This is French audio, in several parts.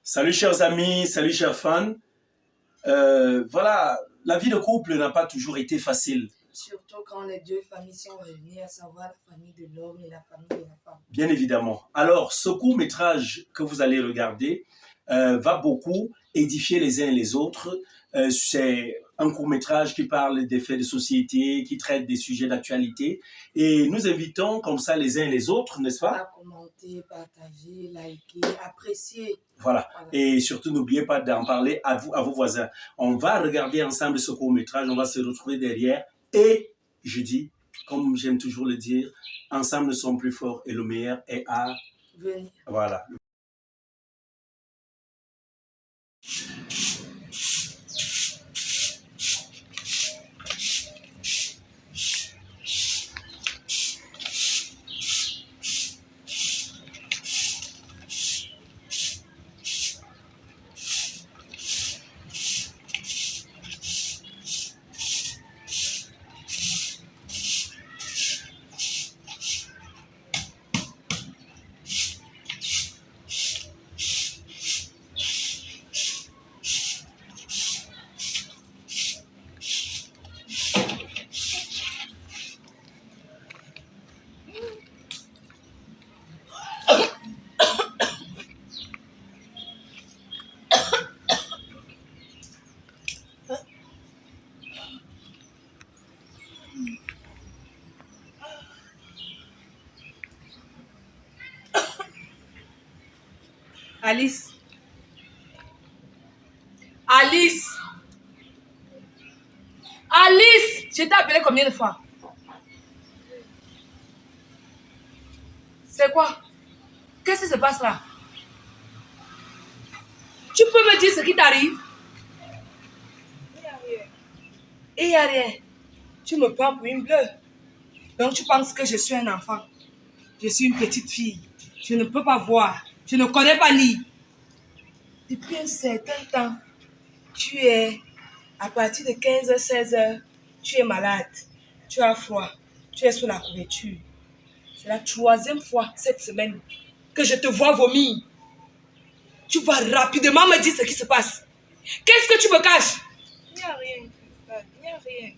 Salut chers amis, salut chers fans. Voilà, la vie de couple n'a pas toujours été facile. Surtout quand les deux familles sont réunies, à savoir la famille de l'homme et la famille de la femme. Bien évidemment. Alors, ce court-métrage que vous allez regarder va beaucoup édifier les uns et les autres. C'est un court-métrage qui parle des faits de société, qui traite des sujets d'actualité. Et nous invitons comme ça les uns et les autres, n'est-ce pas? À commenter, partager, liker, apprécier. Voilà. Et surtout, n'oubliez pas d'en parler à vous, à vos voisins. On va regarder ensemble ce court-métrage, on va se retrouver derrière. Et je dis, comme j'aime toujours le dire, ensemble nous sommes plus forts et le meilleur est à venir. Voilà. Alice. Alice. Alice. Je t'ai appelé combien de fois? C'est quoi? Qu'est-ce qui se passe là? Tu peux me dire ce qui t'arrive? Il n'y a rien. Il n'y a rien. Tu me prends pour une bleue. Donc tu penses que je suis un enfant. Je suis une petite fille. Je ne peux pas voir. Je ne connais pas lire. Depuis un certain temps, tu es, à partir de 15h, 16h, tu es malade. Tu as froid. Tu es sous la couverture. C'est la troisième fois cette semaine que je te vois vomir. Tu vas rapidement me dire ce qui se passe. Qu'est-ce que tu me caches? Il n'y a rien, Cristal. Il n'y a rien.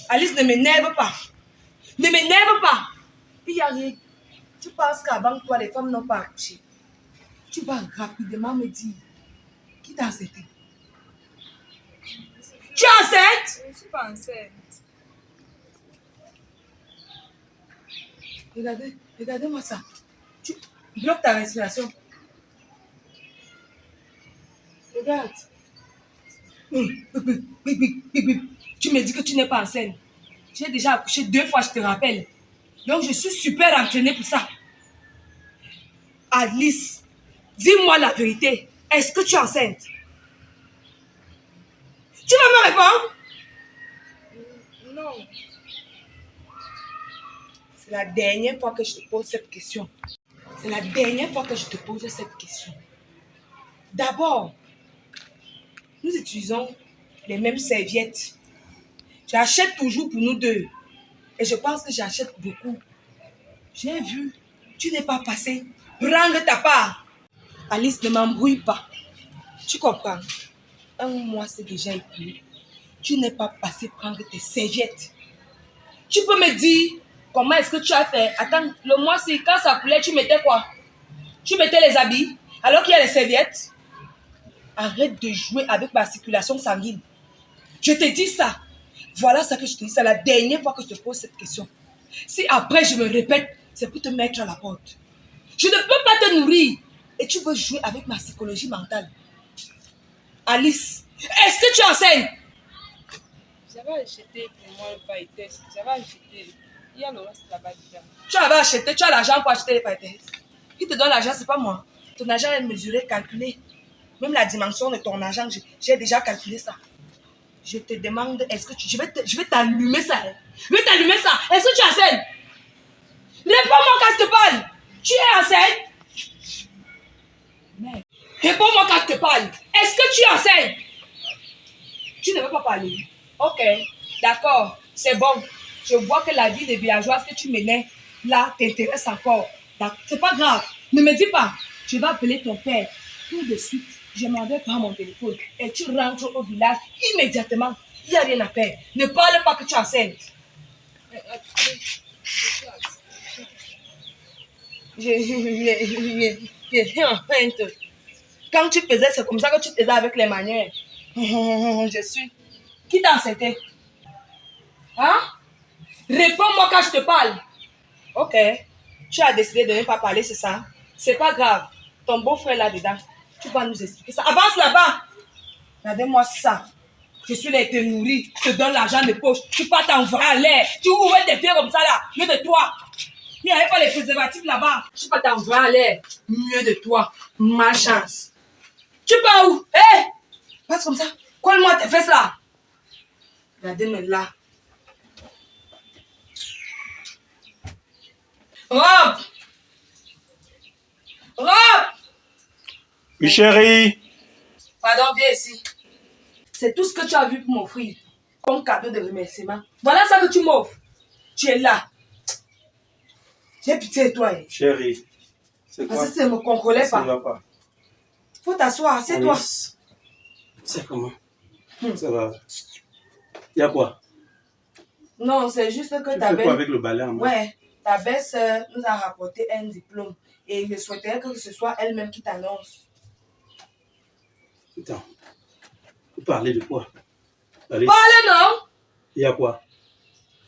Alice, ne m'énerve pas. Ne m'énerve pas. Il n'y a rien. Tu penses qu'avant toi, les femmes n'ont pas accouché. Tu vas rapidement me dire qui t'a accepté. Tu es enceinte? Je ne suis pas enceinte. Regardez-moi ça. Tu bloques ta respiration. Regarde. Tu me dis que tu n'es pas enceinte. J'ai déjà accouché 2 fois, je te rappelle. Donc, je suis super entraînée pour ça. Alice, dis-moi la vérité. Est-ce que tu es enceinte? Tu vas me répondre? Non. C'est la dernière fois que je te pose cette question. C'est la dernière fois que je te pose cette question. D'abord, nous utilisons les mêmes serviettes. J'achète toujours pour nous deux. Et je pense que j'achète beaucoup. J'ai vu, tu n'es pas passé. Prends ta part. Alice, ne m'embrouille pas. Tu comprends? Un mois, c'est déjà écoulé. Tu n'es pas passé prendre tes serviettes. Tu peux me dire comment est-ce que tu as fait? Attends, le mois-ci, quand ça coulait, tu mettais quoi? Tu mettais les habits alors qu'il y a les serviettes? Arrête de jouer avec ma circulation sanguine. Je te dis ça. Voilà ce que je te dis. C'est la dernière fois que je te pose cette question. Si après je me répète, c'est pour te mettre à la porte. Je ne peux pas te nourrir. Et tu veux jouer avec ma psychologie mentale. Alice, est-ce que tu es enceinte? J'avais acheté pour moi le paille test. J'avais acheté. Il y a le reste là-bas déjà. Tu avais acheté, tu as l'argent pour acheter les paillettes. Qui te donne l'argent, c'est pas moi. Ton argent est mesuré, calculé. Même la dimension de ton argent, j'ai déjà calculé ça. Je te demande, est-ce que tu... Je vais t'allumer ça. Je vais t'allumer ça. Est-ce que tu es enceinte? Réponds-moi quand je te parle. Tu es enceinte? Merde. Réponds-moi quand je te parle. Est-ce que tu es enceinte? Tu ne veux pas parler. Ok, d'accord, c'est bon. Je vois que la vie de villageoise que tu menais, là, t'intéresse encore. C'est pas grave. Ne me dis pas. Je vais appeler ton père tout de suite. Je m'en vais prendre mon téléphone et tu rentres au village immédiatement. Il n'y a rien à faire. Ne parle pas que tu es enceinte. Je suis enceinte. Quand tu faisais, c'est comme ça que tu faisais avec les manières. Je suis. Qui t'a enceinté? Hein? Réponds-moi quand je te parle. Ok. Tu as décidé de ne pas parler, c'est ça? C'est pas grave. Ton beau-frère là-dedans, tu vas nous expliquer ça. Avance là-bas. Regardez-moi ça. Je suis là, te nourrir, je te donne l'argent de poche. Tu pars t'envoyer à l'air. Tu ouvres tes pieds comme ça là. Mieux de toi. Il n'y avait pas les préservatifs là-bas. Tu pars t'envoyer à l'air. Mieux de toi. Ma chance. Tu pars où? Hé! Passe comme ça. Colle-moi tes fesses là. Regardez-moi là. Rob! Rob! Oui, chérie. Pardon, viens ici. C'est tout ce que tu as vu pour m'offrir comme cadeau de remerciement. Voilà ça que tu m'offres. Tu es là. J'ai pitié de toi. Hein. Chérie, c'est quoi? Parce que ça ne me contrôlait Ça ne pas. va pas. Faut t'asseoir, c'est toi. C'est comment? Ça va. Il y a quoi? Non, c'est juste que Tu ta fais belle... quoi avec le balai en main? Ouais, ta belle-sœur nous a rapporté un diplôme. Et je souhaiterais que ce soit elle-même qui t'annonce. Attends. Vous parlez de quoi? Allez. Parle non! Il y a quoi?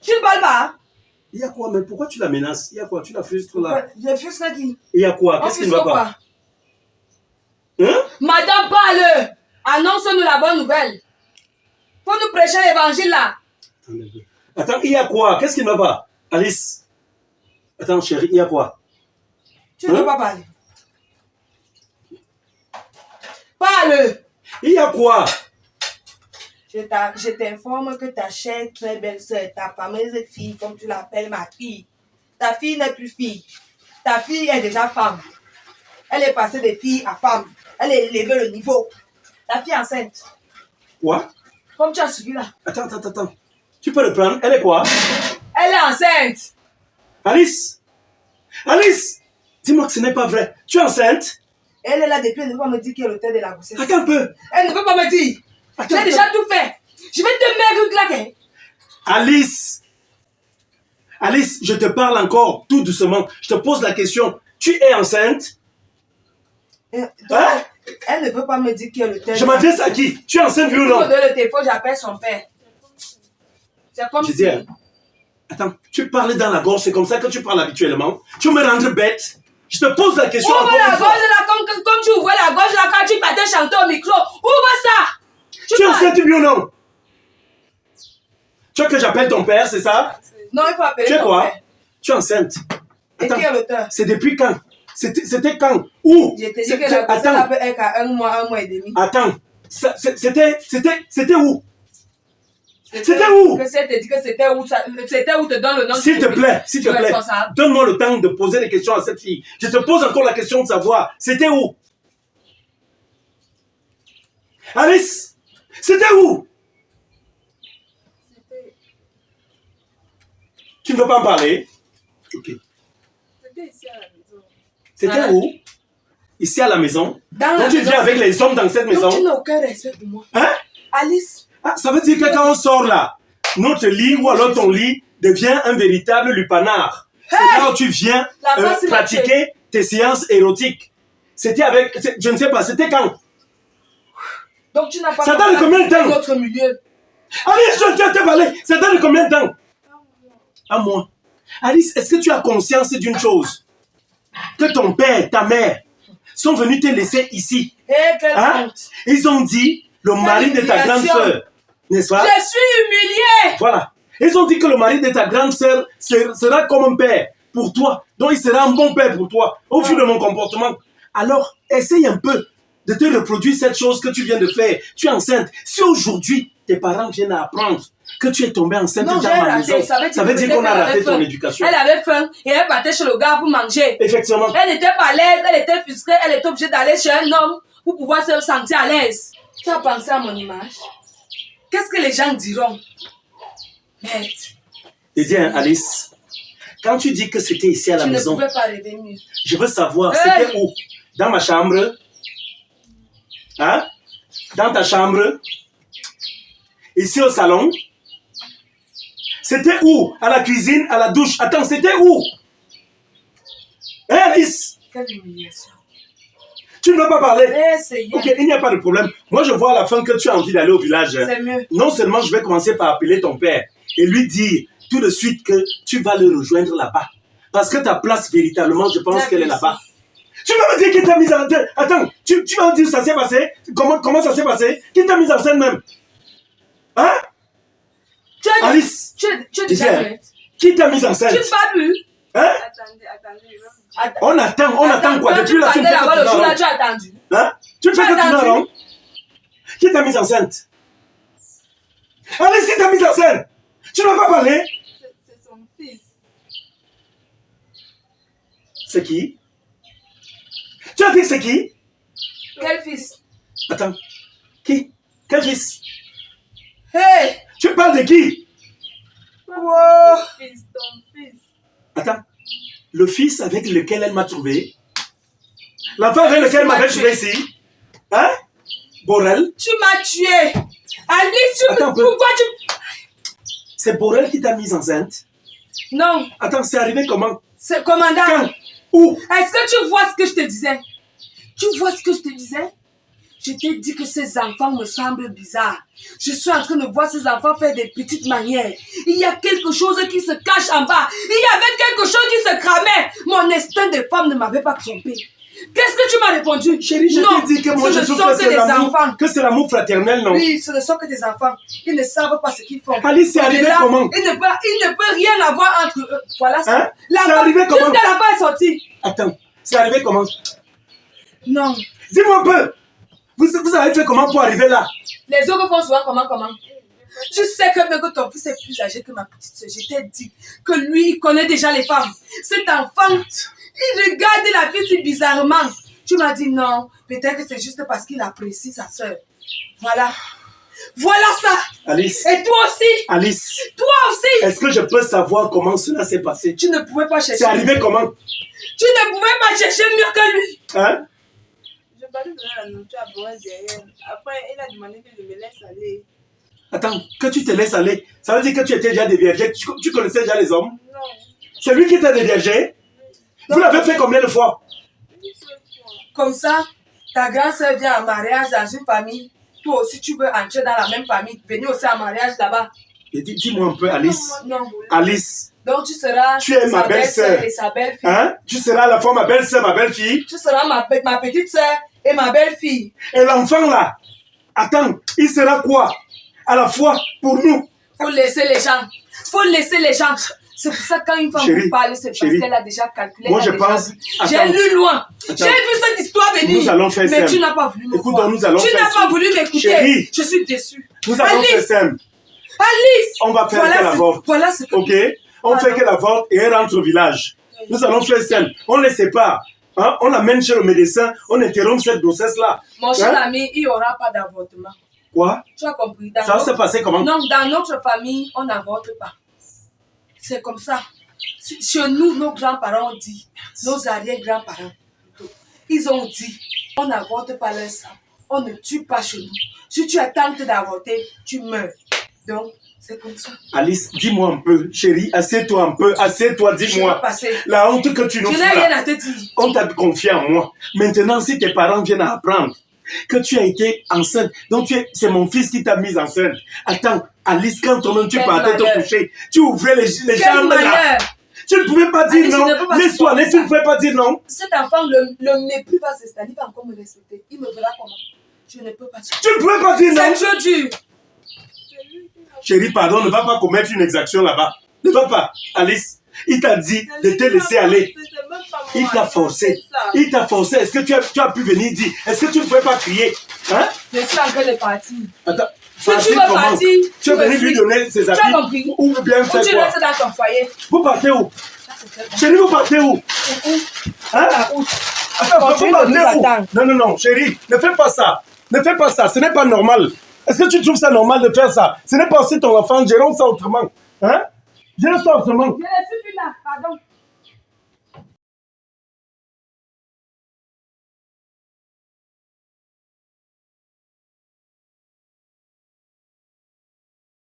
Tu ne parles pas? Il y a quoi? Mais pourquoi tu la menaces? Il y a quoi? Tu la frustres là? Ouais, je frustre qui? Il y a quoi? Qu'est-ce qui ne va pas? Hein? Madame, parle! Annonce-nous la bonne nouvelle. Faut nous prêcher l'évangile là. Attends, il y a quoi? Qu'est-ce qui ne va pas? Alice. Attends, chérie, il y a quoi? Tu ne veux pas parler. Parle! Il y a quoi? Je t'informe que ta chère très belle sœur, ta fameuse fille, comme tu l'appelles ma fille, ta fille n'est plus fille. Ta fille est déjà femme. Elle est passée de fille à femme. Elle a élevé le niveau. Ta fille est enceinte. Quoi? Comme tu as suivi là. Attends. Tu peux reprendre? Elle est quoi? Elle est enceinte. Alice! Alice! Dis-moi que ce n'est pas vrai. Tu es enceinte? Elle est là depuis, elle ne peut pas me dire qui est l'auteur de la grossesse. Attends un peu. Elle ne peut pas me dire. J'ai déjà tout fait. Je vais te mettre claquer. Alice! Alice, je te parle encore tout doucement. Je te pose la question. Tu es enceinte? Hein? Elle ne peut pas me dire qui est l'auteur. Je m'adresse à qui? Tu es enceinte, oui ou non? Je donne le téléphone, j'appelle son père. C'est comme Je si... dis, attends, tu parles dans la gorge, c'est comme ça que tu parles habituellement. Tu me rends bête. Je te pose la question. Ouvre la gorge là, comme tu ouvres la gorge là quand tu partais chanter au micro. Ouvre ça. Tu es enceinte, oui ou non? Tu veux que j'appelle ton père, c'est ça? Non, il faut appeler Tu es ton quoi? père. Tu es enceinte. Et qui est l'auteur? C'est depuis quand? C'était quand? Où? Je t'ai dit que la grossesse Attends. peut être à un mois et demi. Attends. C'était où? C'était où? Que si elle te dit que c'était où, te donne le nom. S'il te plaît, donne-moi le temps de poser des questions à cette fille. Je te pose encore la question de savoir, c'était où? Alice, c'était où? Tu ne veux pas en parler? Ok. C'était ici à la maison. C'était où? Ici à la maison? Dans Donc tu viens avec les hommes dans cette maison? Donc tu n'as aucun respect pour moi. Hein? Alice. Ah, ça veut dire que quand on sort là, notre lit ou alors ton lit devient un véritable lupanar. C'est là où tu viens pratiquer tes séances érotiques. C'était avec, je ne sais pas, c'était quand? Donc tu n'as pas... Ça date de combien de temps? Notre milieu. Alice, je t'ai parlé. Ça date de combien de temps? Un mois. Alice, est-ce que tu as conscience d'une chose? Que ton père, ta mère sont venus te laisser ici. Hein? Ils ont dit, le mari de ta grande sœur, n'est-ce pas? Je suis humiliée. Voilà. Ils ont dit que le mari de ta grande sœur sera comme un père pour toi. Donc il sera un bon père pour toi, au vu de mon comportement. Alors, essaye un peu de te reproduire cette chose que tu viens de faire. Tu es enceinte. Si aujourd'hui, tes parents viennent à apprendre que tu es tombée enceinte dans ma maison, ça veut dire qu'on a raté ton éducation. Elle avait faim et elle partait chez le gars pour manger. Effectivement. Elle n'était pas à l'aise, elle était frustrée, elle était obligée d'aller chez un homme pour pouvoir se sentir à l'aise. Tu as pensé à mon image? Qu'est-ce que les gens diront? Merde. Et bien, Alice, quand tu dis que c'était ici à la maison, tu ne pouvais pas rêver mieux. je veux savoir, c'était où? Dans ma chambre? Hein? Dans ta chambre? Ici au salon? C'était où? À la cuisine, à la douche? Attends, c'était où? Hein, Alice? Quelle humiliation. Tu ne veux pas parler? C'est Ok, il n'y a pas de problème. Moi, je vois à la fin que tu as envie d'aller au village. C'est mieux. Non seulement je vais commencer par appeler ton père et lui dire tout de suite que tu vas le rejoindre là-bas. Parce que ta place, véritablement, je pense qu'elle est là-bas. Tu vas me dire qui t'a mis en scène? Attends, tu vas me dire ça s'est passé? Comment ça s'est passé? Qui t'a mis en scène même? Hein? Alice, Tu déjà vu? qui t'a mis en scène? Tu n'as pas vu? Hein? Attendez. On attend quoi? Depuis là, tu me fais que le jour là, tu as attendu. Hein? Tu me fais que tu non? Qui t'a mis enceinte? Alice, qui t'a mis en scène? Tu ne vas pas parler? C'est son fils. C'est qui? Tu as dit que c'est qui? Quel fils? Attends. Qui? Quel fils? Hey! Tu parles de qui? Wow! Ton fils. Attends. Le fils avec lequel elle m'a trouvé? L'enfant avec lequel elle m'avait trouvé ici? Hein? Borel? Tu m'as tué! Alice, pourquoi tu... C'est Borel qui t'a mise enceinte? Non. Attends, c'est arrivé comment? C'est commandant. Quand? Où? Est-ce que tu vois ce que je te disais? Tu vois ce que je te disais? Je t'ai dit que ces enfants me semblent bizarres. Je suis en train de voir ces enfants faire des petites manières. Il y a quelque chose qui se cache en bas. Il y avait quelque chose qui se cramait. Mon instinct de femme ne m'avait pas trompé. Qu'est-ce que tu m'as répondu? Chérie, je t'ai dit que moi je trouve que c'est l'amour fraternel, non? Oui, ce ne sont que des enfants. Ils ne savent pas ce qu'ils font. Alice, c'est arrivé comment? Il ne peut rien avoir entre eux. Voilà ça. Hein? C'est arrivé comment? Jusqu'à la fin est sortie. Attends, c'est arrivé comment? Non. Dis-moi un peu. Vous avez fait comment pour arriver là? Les autres font souvent comment? Je sais que ton fils est plus âgé que ma petite soeur. Je t'ai dit que lui, il connaît déjà les femmes. Cet enfant, il regarde la fille si bizarrement. Tu m'as dit non. Peut-être que c'est juste parce qu'il apprécie sa soeur. Voilà. Voilà ça. Alice. Et toi aussi. Alice. Toi aussi. Est-ce que je peux savoir comment cela s'est passé? Tu ne pouvais pas chercher. C'est arrivé comment? Tu ne pouvais pas chercher mieux que lui. Hein? Je parlais de la nourriture à Borel derrière. Après, il a demandé que je me laisse aller. Attends, que tu te laisses aller, ça veut dire que tu étais déjà déviergé. Tu connaissais déjà les hommes? Non. C'est lui qui t'a déviergé? Vous l'avez fait combien de fois? Comme ça, ta grand-sœur vient en mariage dans une famille. Toi aussi, tu veux entrer dans la même famille. Venir aussi en mariage là-bas. Dis-moi un peu, Alice. Non. Alice. Donc, tu seras ma belle-sœur et sa belle-fille. Hein? Tu seras à la fois ma belle-sœur, ma belle-fille. Tu seras ma petite sœur et ma belle-fille. Et l'enfant là, attends, il sera quoi? À la fois pour nous. Faut laisser les gens. C'est pour ça que quand une femme vous parle, c'est parce qu'elle a déjà calculé. Moi, je pense. J'ai lu loin. J'ai vu cette histoire venir. Nous allons faire mais tu n'as pas voulu m'écouter. Écoute, nous allons faire Tu n'as pas voulu m'écouter. Chérie. Je suis déçue. Nous allons faire simple. Alice. On va faire qu'elle avorte. Voilà ce que. Ok? On fait qu'elle avorte et elle rentre au village. Nous allons faire simple. On les sépare. Hein? On l'amène chez le médecin. On interrompt cette grossesse-là. Mon cher ami, il n'y aura pas d'avortement. Quoi? Tu as compris? Ça s'est passé comment? Non, dans notre famille, on n'avorte pas. C'est comme ça. Chez nous, nos grands-parents ont dit, nos arrière-grands-parents, ils ont dit, on n'avorte pas leur sang. On ne tue pas chez nous. Si tu attends d'avorter, tu meurs. Donc, c'est comme ça. Alice, dis-moi un peu, chérie, assieds-toi un peu, assieds-toi, dis-moi. La honte que tu nous fais. Je n'ai rien à te dire. On t'a confié en moi. Maintenant, si tes parents viennent à apprendre que tu as été enceinte, donc c'est mon fils qui t'a mise enceinte. Attends, Alice, quand toi-même tu partais te coucher, tu ouvrais les jambes là. Tu ne pouvais pas dire non. Laisse-toi, tu ne pouvais pas dire non. Cet enfant, le mépris va s'installer, il va encore me respecter. Il me verra comment. Je ne peux pas dire. Tu ne pouvais pas dire non. C'est trop dur. Chérie, pardon, ne va pas commettre une exaction là-bas. Ne va pas, Alice. Il t'a dit de te laisser aller. Il t'a forcé. Il t'a forcé. Est-ce que tu as pu venir dire? Est-ce que tu ne pouvais pas crier? Hein? Je suis en train de partir. Attends. Si tu veux partir, tu es venu lui donner ses habits. Tu as compris? Ou bien faire quoi? Tu restes dans ton foyer. Vous partez où? Chérie, vous partez où? Hein? Attends, vous partez où? Non, chérie, ne fais pas ça. Ne fais pas ça, ce n'est pas normal. Est-ce que tu trouves ça normal de faire ça? Ce n'est pas aussi ton enfant, gérons ça autrement. Hein? Gérons ça autrement. Je ne suis plus là, pardon.